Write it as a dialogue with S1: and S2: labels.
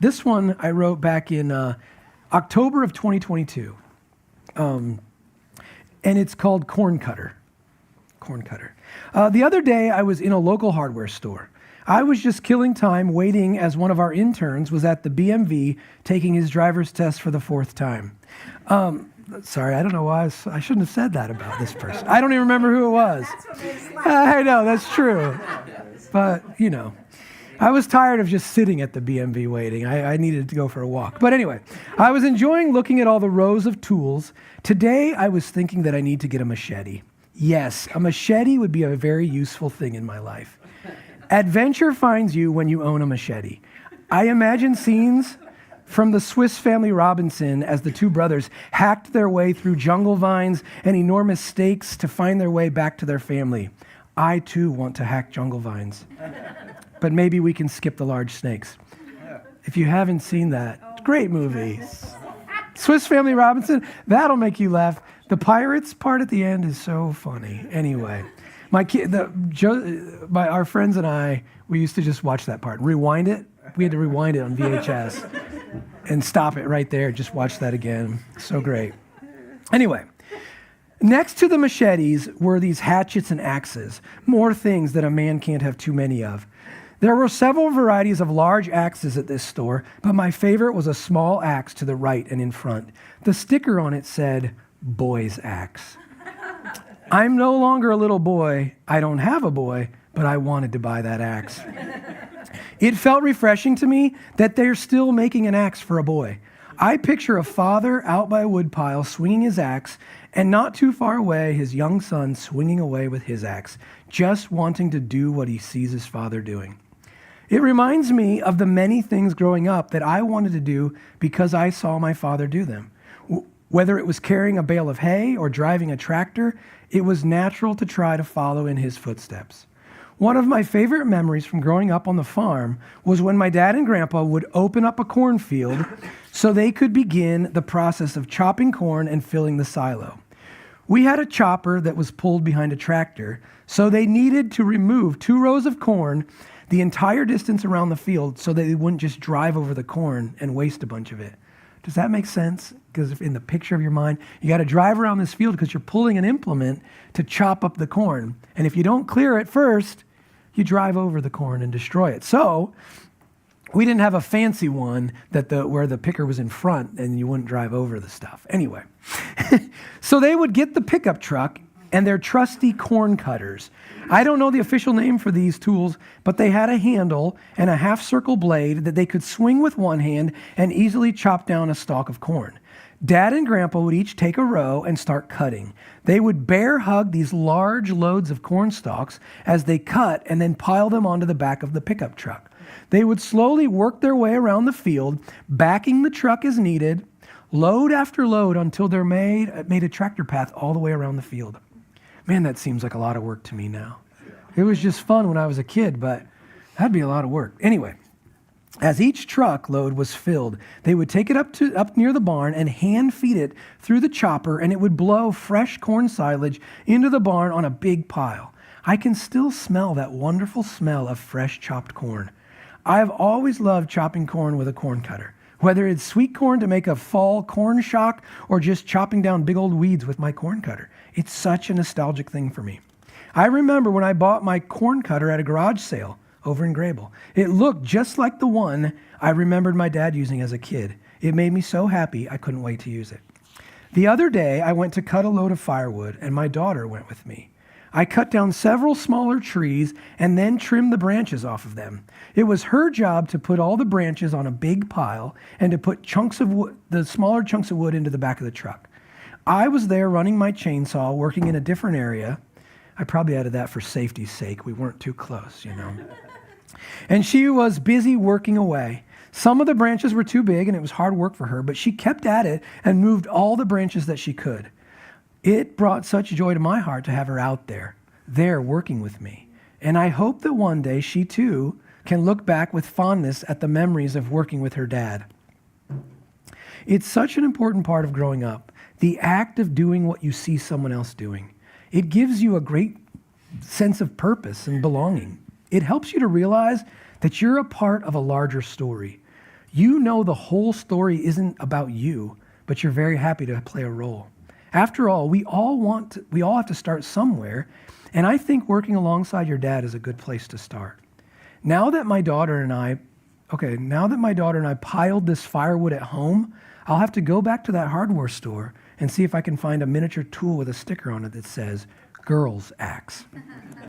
S1: This one I wrote back in October of 2022. And it's called Corn Cutter. Corn Cutter. The other day, I was in a local hardware store. I was just killing time waiting as one of our interns was at the BMV taking his driver's test for the 4th time. Sorry, I don't know why I shouldn't have said that about this person. I don't even remember who it was. I know, that's true. But, you know, I was tired of just sitting at the BMV waiting. I needed to go for a walk. But anyway, I was enjoying looking at all the rows of tools. Today, I was thinking that I need to get a machete. Yes, a machete would be a very useful thing in my life. Adventure finds you when you own a machete. I imagine scenes from the Swiss Family Robinson as the two brothers hacked their way through jungle vines and enormous stakes to find their way back to their family. I too want to hack jungle vines. But maybe we can skip the large snakes. If you haven't seen that, great movie. Swiss Family Robinson, that'll make you laugh. The pirates part at the end is so funny. Anyway, our friends and I, we used to just watch that part. Rewind it. We had to rewind it on VHS and stop it right there. Just watch that again. So great. Anyway, next to the machetes were these hatchets and axes, more things that a man can't have too many of. There were several varieties of large axes at this store, but my favorite was a small axe to the right and in front. The sticker on it said, "Boy's Axe." I'm no longer a little boy. I don't have a boy, but I wanted to buy that axe. It felt refreshing to me that they're still making an axe for a boy. I picture a father out by a woodpile swinging his axe, and not too far away, his young son swinging away with his axe, just wanting to do what he sees his father doing. It reminds me of the many things growing up that I wanted to do because I saw my father do them. Whether it was carrying a bale of hay or driving a tractor, it was natural to try to follow in his footsteps. One of my favorite memories from growing up on the farm was when my dad and grandpa would open up a cornfield so they could begin the process of chopping corn and filling the silo. We had a chopper that was pulled behind a tractor, so they needed to remove 2 rows of corn the entire distance around the field so that they wouldn't just drive over the corn and waste a bunch of it. Does that make sense? Because if in the picture of your mind, you got to drive around this field because you're pulling an implement to chop up the corn. And if you don't clear it first, you drive over the corn and destroy it. So we didn't have a fancy one where the picker was in front and you wouldn't drive over the stuff. Anyway, so they would get the pickup truck and their trusty corn cutters. I don't know the official name for these tools, but they had a handle and a half-circle blade that they could swing with one hand and easily chop down a stalk of corn. Dad and Grandpa would each take a row and start cutting. They would bear hug these large loads of corn stalks as they cut and then pile them onto the back of the pickup truck. They would slowly work their way around the field, backing the truck as needed, load after load until they made a tractor path all the way around the field. Man, that seems like a lot of work to me now. It was just fun when I was a kid, but that'd be a lot of work. Anyway, as each truck load was filled, they would take it up near the barn and hand feed it through the chopper, and it would blow fresh corn silage into the barn on a big pile. I can still smell that wonderful smell of fresh chopped corn. I've always loved chopping corn with a corn cutter, whether it's sweet corn to make a fall corn shock or just chopping down big old weeds with my corn cutter. It's such a nostalgic thing for me. I remember when I bought my corn cutter at a garage sale over in Grable. It looked just like the one I remembered my dad using as a kid. It made me so happy I couldn't wait to use it. The other day, I went to cut a load of firewood, and my daughter went with me. I cut down several smaller trees and then trimmed the branches off of them. It was her job to put all the branches on a big pile and to put the smaller chunks of wood into the back of the truck. I was there running my chainsaw, working in a different area. I probably added that for safety's sake. We weren't too close, you know. And she was busy working away. Some of the branches were too big and it was hard work for her, but she kept at it and moved all the branches that she could. It brought such joy to my heart to have her out there working with me. And I hope that one day she too can look back with fondness at the memories of working with her dad. It's such an important part of growing up, the act of doing what you see someone else doing. It gives you a great sense of purpose and belonging. It helps you to realize that you're a part of a larger story. You know the whole story isn't about you, but you're very happy to play a role. After all, we all have to start somewhere, and I think working alongside your dad is a good place to start. Now that my daughter and I piled this firewood at home, I'll have to go back to that hardware store and see if I can find a miniature tool with a sticker on it that says, "Girls Axe."